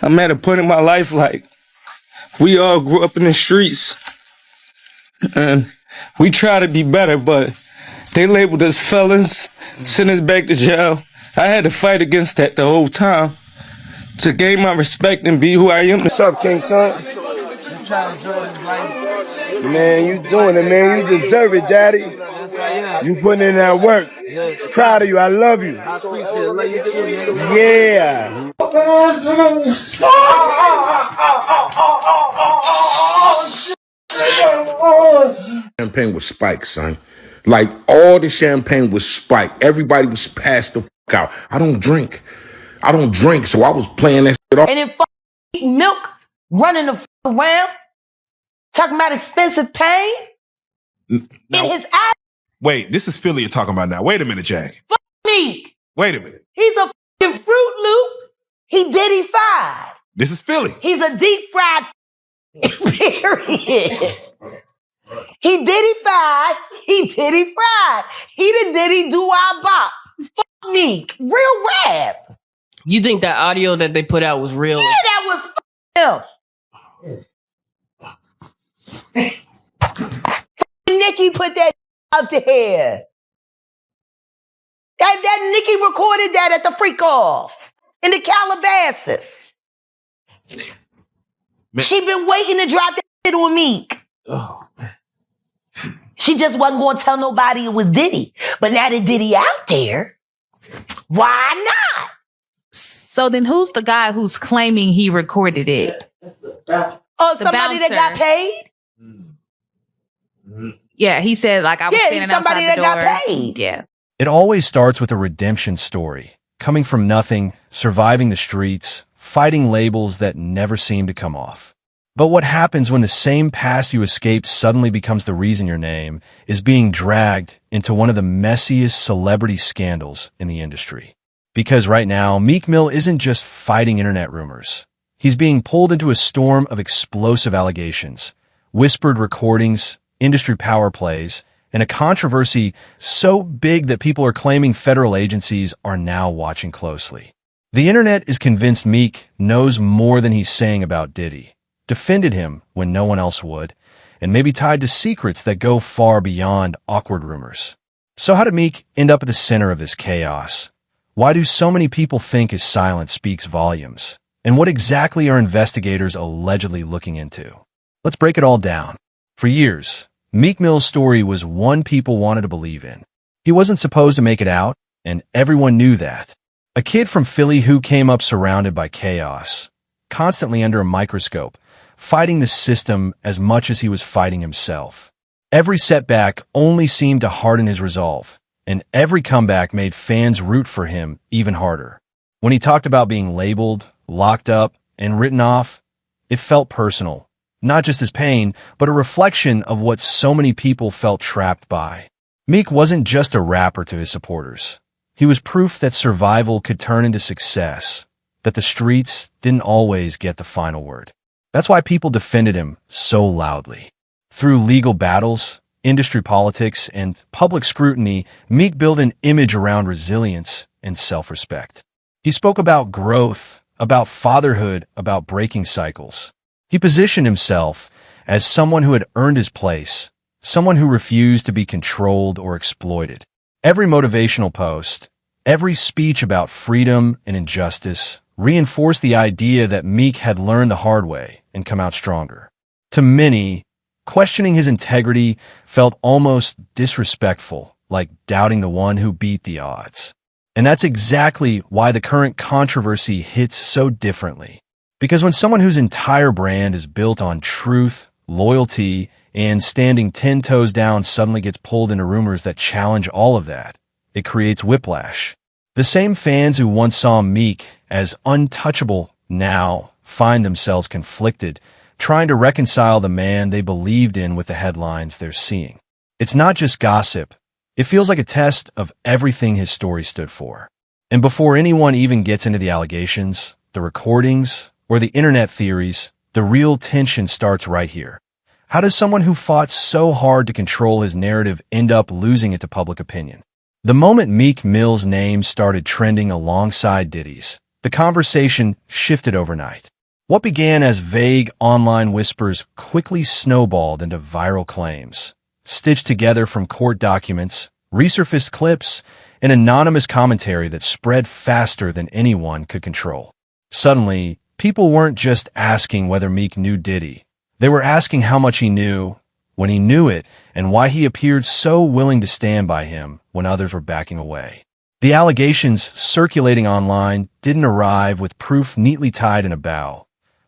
I'm at a point in my life like we all grew up in the streets and we try to be better, but they labeled us felons, sent us back to jail. I had to fight against that the whole time to gain my respect and be who I am. What's up, King Son? Man, you doing it, man. You deserve it, Daddy. You putting in that work. Proud of you. I love you. I appreciate it. Yeah. Champagne was spiked, son. Like, all the champagne was spiked. Everybody was passed the fuck out. I don't drink, so I was playing that shit off. And then Meek Milk running the around, talking about expensive pain in his ass. Wait, this is Philly you're talking about now. Wait a minute, Jack. Fuck Meek. Wait a minute. He's a fucking Fruit Loop. He Diddy-fied. This is Philly. He's a deep fried period. He Diddy-fied. He Diddy-fried. He the Diddy do-I-bop. Fuck Meek. Real rap. You think that audio that they put out was real? Yeah, that was him. Nicki put that out there. That Nicki recorded that at the freak off in the Calabasas. Man. She been waiting to drop that shit on Meek. Oh, man. She just wasn't going to tell nobody it was Diddy. But now that Diddy out there, why not? So then who's the guy who's claiming he recorded it? Oh, somebody that got paid? Yeah, he said, like, I was standing outside the door. Got paid. Yeah. It always starts with a redemption story. Coming from nothing, surviving the streets, fighting labels that never seem to come off. But what happens when the same past you escaped suddenly becomes the reason your name is being dragged into one of the messiest celebrity scandals in the industry? Because right now, Meek Mill isn't just fighting internet rumors. He's being pulled into a storm of explosive allegations, whispered recordings, industry power plays, and a controversy so big that people are claiming federal agencies are now watching closely. The internet is convinced Meek knows more than he's saying about Diddy, defended him when no one else would, and maybe tied to secrets that go far beyond awkward rumors. So how did Meek end up at the center of this chaos? Why do so many people think his silence speaks volumes? And what exactly are investigators allegedly looking into? Let's break it all down. For years, Meek Mill's story was one people wanted to believe in. He wasn't supposed to make it out, and everyone knew that. A kid from Philly who came up surrounded by chaos, constantly under a microscope, fighting the system as much as he was fighting himself. Every setback only seemed to harden his resolve, and every comeback made fans root for him even harder. When he talked about being labeled, locked up, and written off, it felt personal. Not just his pain, but a reflection of what so many people felt trapped by. Meek wasn't just a rapper to his supporters. He was proof that survival could turn into success, that the streets didn't always get the final word. That's why people defended him so loudly. Through legal battles, industry politics, and public scrutiny, Meek built an image around resilience and self-respect. He spoke about growth, about fatherhood, about breaking cycles. He positioned himself as someone who had earned his place, someone who refused to be controlled or exploited. Every motivational post, every speech about freedom and injustice reinforced the idea that Meek had learned the hard way and come out stronger. To many, questioning his integrity felt almost disrespectful, like doubting the one who beat the odds. And that's exactly why the current controversy hits so differently. Because when someone whose entire brand is built on truth, loyalty, and standing 10 toes down suddenly gets pulled into rumors that challenge all of that, it creates whiplash. The same fans who once saw Meek as untouchable now find themselves conflicted, trying to reconcile the man they believed in with the headlines they're seeing. It's not just gossip. It feels like a test of everything his story stood for. And before anyone even gets into the allegations, the recordings, or the internet theories, the real tension starts right here. How does someone who fought so hard to control his narrative end up losing it to public opinion? The moment Meek Mill's name started trending alongside Diddy's, the conversation shifted overnight. What began as vague online whispers quickly snowballed into viral claims, stitched together from court documents, resurfaced clips, and anonymous commentary that spread faster than anyone could control. Suddenly, people weren't just asking whether Meek knew Diddy. They were asking how much he knew, when he knew it, and why he appeared so willing to stand by him when others were backing away. The allegations circulating online didn't arrive with proof neatly tied in a bow,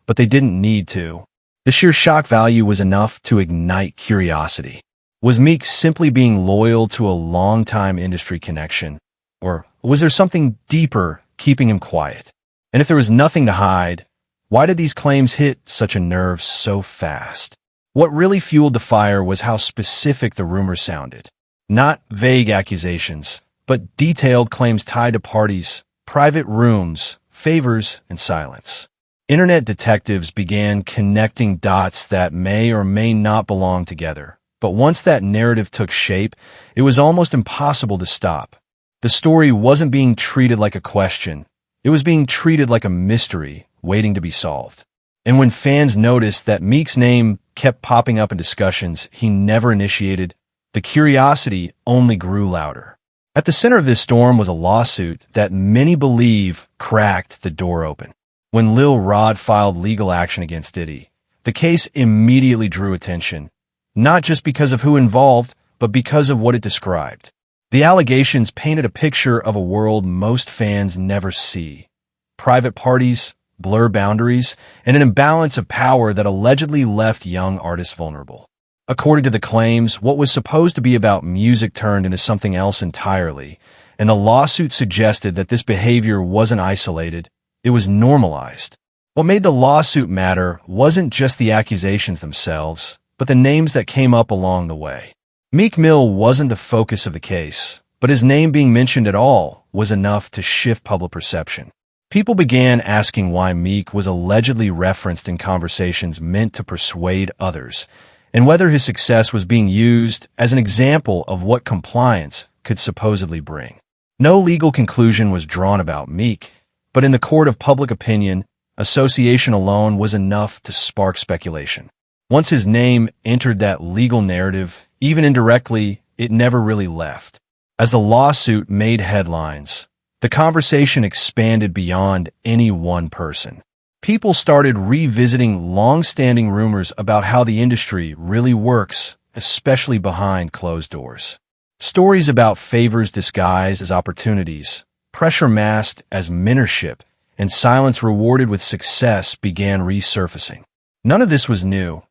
but they didn't need to. The sheer shock value was enough to ignite curiosity. Was Meek simply being loyal to a long-time industry connection, or was there something deeper keeping him quiet? And if there was nothing to hide, why did these claims hit such a nerve so fast? What really fueled the fire was how specific the rumors sounded. Not vague accusations, but detailed claims tied to parties, private rooms, favors, and silence. Internet detectives began connecting dots that may or may not belong together. But once that narrative took shape, it was almost impossible to stop. The story wasn't being treated like a question. It was being treated like a mystery waiting to be solved. And when fans noticed that Meek's name kept popping up in discussions he never initiated, the curiosity only grew louder. At the center of this storm was a lawsuit that many believe cracked the door open. When Lil Rod filed legal action against Diddy, the case immediately drew attention, not just because of who involved, but because of what it described. The allegations painted a picture of a world most fans never see. Private parties, blur boundaries, and an imbalance of power that allegedly left young artists vulnerable. According to the claims, what was supposed to be about music turned into something else entirely, and the lawsuit suggested that this behavior wasn't isolated, it was normalized. What made the lawsuit matter wasn't just the accusations themselves, but the names that came up along the way. Meek Mill wasn't the focus of the case, but his name being mentioned at all was enough to shift public perception. People began asking why Meek was allegedly referenced in conversations meant to persuade others, and whether his success was being used as an example of what compliance could supposedly bring. No legal conclusion was drawn about Meek, but in the court of public opinion, association alone was enough to spark speculation. Once his name entered that legal narrative, even indirectly, it never really left. As the lawsuit made headlines, the conversation expanded beyond any one person. People started revisiting long-standing rumors about how the industry really works, especially behind closed doors. Stories about favors disguised as opportunities, pressure masked as mentorship, and silence rewarded with success began resurfacing. None of this was new,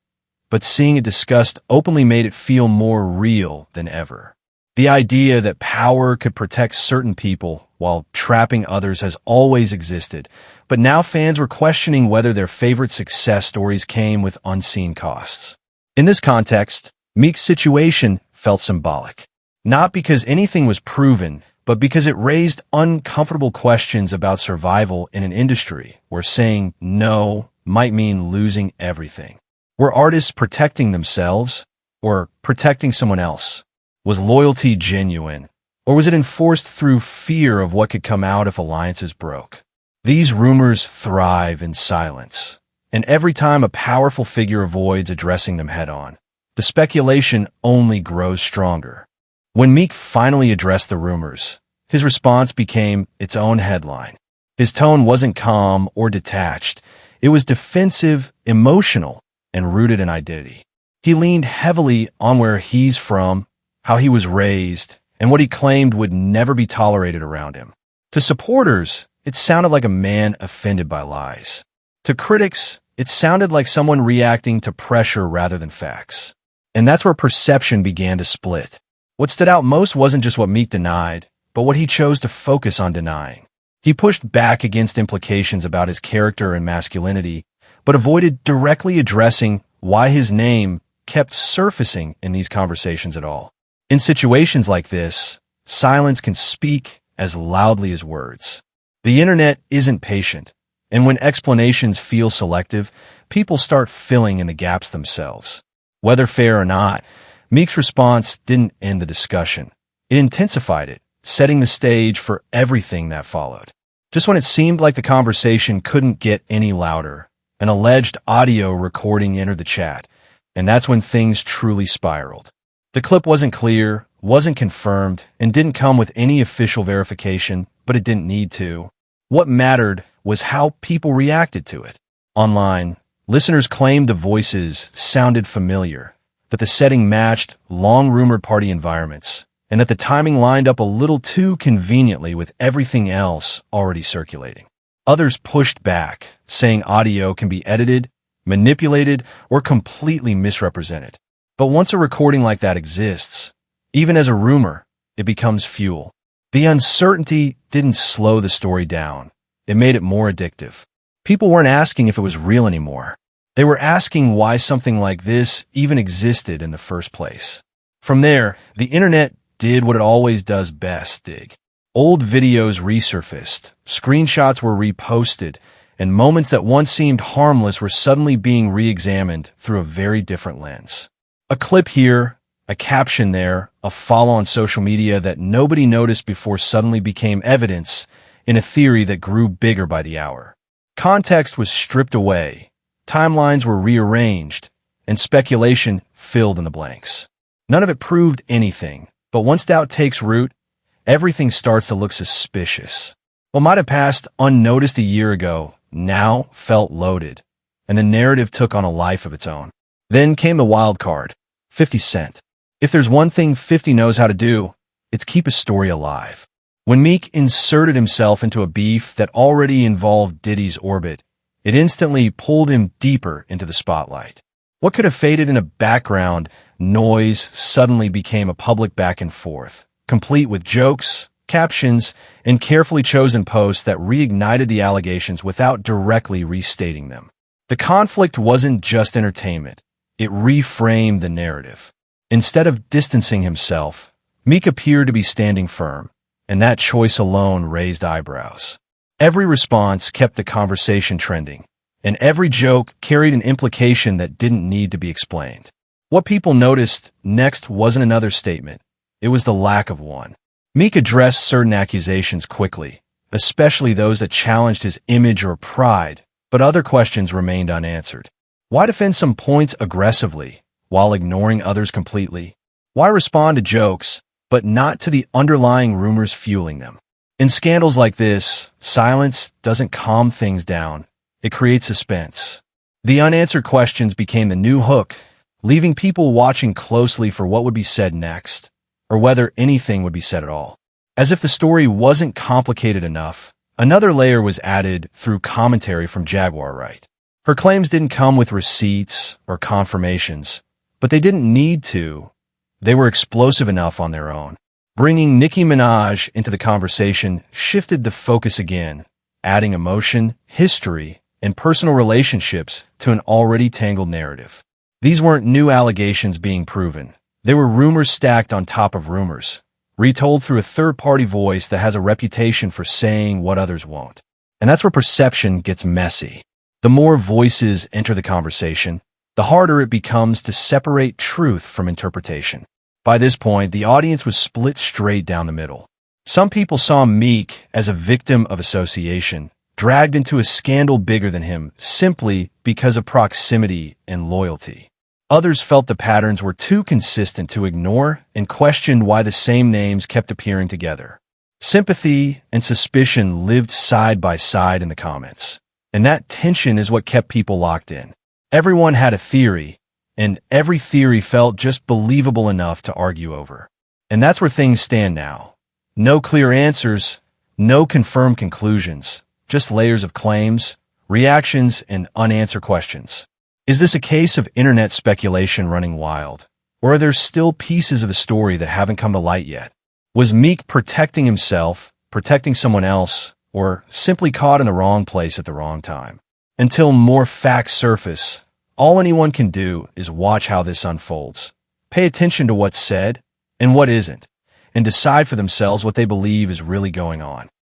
but seeing it discussed openly made it feel more real than ever. The idea that power could protect certain people while trapping others has always existed, but now fans were questioning whether their favorite success stories came with unseen costs. In this context, Meek's situation felt symbolic. Not because anything was proven, but because it raised uncomfortable questions about survival in an industry where saying no might mean losing everything. Were artists protecting themselves or protecting someone else? Was loyalty genuine, or was it enforced through fear of what could come out if alliances broke? These rumors thrive in silence, and every time a powerful figure avoids addressing them head-on, the speculation only grows stronger. When Meek finally addressed the rumors, his response became its own headline. His tone wasn't calm or detached. It was defensive, emotional, and rooted in identity. He leaned heavily on where he's from, how he was raised, and what he claimed would never be tolerated around him. To supporters, it sounded like a man offended by lies. To critics, it sounded like someone reacting to pressure rather than facts. And that's where perception began to split. What stood out most wasn't just what Meek denied, but what he chose to focus on denying. He pushed back against implications about his character and masculinity, but avoided directly addressing why his name kept surfacing in these conversations at all. In situations like this, silence can speak as loudly as words. The internet isn't patient, and when explanations feel selective, people start filling in the gaps themselves. Whether fair or not, Meek's response didn't end the discussion. It intensified it, setting the stage for everything that followed. Just when it seemed like the conversation couldn't get any louder, An alleged audio recording entered the chat, and that's when things truly spiraled. The clip wasn't clear, wasn't confirmed, and didn't come with any official verification, but it didn't need to. What mattered was how people reacted to it. Online, listeners claimed the voices sounded familiar, that the setting matched long-rumored party environments, and that the timing lined up a little too conveniently with everything else already circulating. Others pushed back, saying audio can be edited, manipulated, or completely misrepresented. But once a recording like that exists, even as a rumor, it becomes fuel. The uncertainty didn't slow the story down. It made it more addictive. People weren't asking if it was real anymore. They were asking why something like this even existed in the first place. From there, the internet did what it always does best, dig. Old videos resurfaced, screenshots were reposted, and moments that once seemed harmless were suddenly being re-examined through a very different lens. A clip here, a caption there, a follow on social media that nobody noticed before suddenly became evidence in a theory that grew bigger by the hour. Context was stripped away, timelines were rearranged, and speculation filled in the blanks. None of it proved anything, but once doubt takes root, everything starts to look suspicious. What might have passed unnoticed a year ago now felt loaded, and the narrative took on a life of its own. Then came the wild card, 50 Cent. If there's one thing 50 knows how to do, it's keep a story alive. When Meek inserted himself into a beef that already involved Diddy's orbit, it instantly pulled him deeper into the spotlight. What could have faded in a background noise suddenly became a public back and forth, complete with jokes, captions, and carefully chosen posts that reignited the allegations without directly restating them. The conflict wasn't just entertainment. It reframed the narrative. Instead of distancing himself, Meek appeared to be standing firm, and that choice alone raised eyebrows. Every response kept the conversation trending, and every joke carried an implication that didn't need to be explained. What people noticed next wasn't another statement. It was the lack of one. Meek addressed certain accusations quickly, especially those that challenged his image or pride, but other questions remained unanswered. Why defend some points aggressively while ignoring others completely? Why respond to jokes, but not to the underlying rumors fueling them? In scandals like this, silence doesn't calm things down. It creates suspense. The unanswered questions became the new hook, leaving people watching closely for what would be said next, or whether anything would be said at all. As if the story wasn't complicated enough, another layer was added through commentary from Jaguar Wright. Her claims didn't come with receipts or confirmations, but they didn't need to. They were explosive enough on their own. Bringing Nicki Minaj into the conversation shifted the focus again, adding emotion, history, and personal relationships to an already tangled narrative. These weren't new allegations being proven. They were rumors stacked on top of rumors, retold through a third-party voice that has a reputation for saying what others won't. And that's where perception gets messy. The more voices enter the conversation, the harder it becomes to separate truth from interpretation. By this point, the audience was split straight down the middle. Some people saw Meek as a victim of association, dragged into a scandal bigger than him simply because of proximity and loyalty. Others felt the patterns were too consistent to ignore and questioned why the same names kept appearing together. Sympathy and suspicion lived side by side in the comments, and that tension is what kept people locked in. Everyone had a theory, and every theory felt just believable enough to argue over. And that's where things stand now. No clear answers, no confirmed conclusions, just layers of claims, reactions, and unanswered questions. Is this a case of internet speculation running wild? Or are there still pieces of the story that haven't come to light yet? Was Meek protecting himself, protecting someone else, or simply caught in the wrong place at the wrong time? Until more facts surface, all anyone can do is watch how this unfolds. Pay attention to what's said and what isn't, and decide for themselves what they believe is really going on.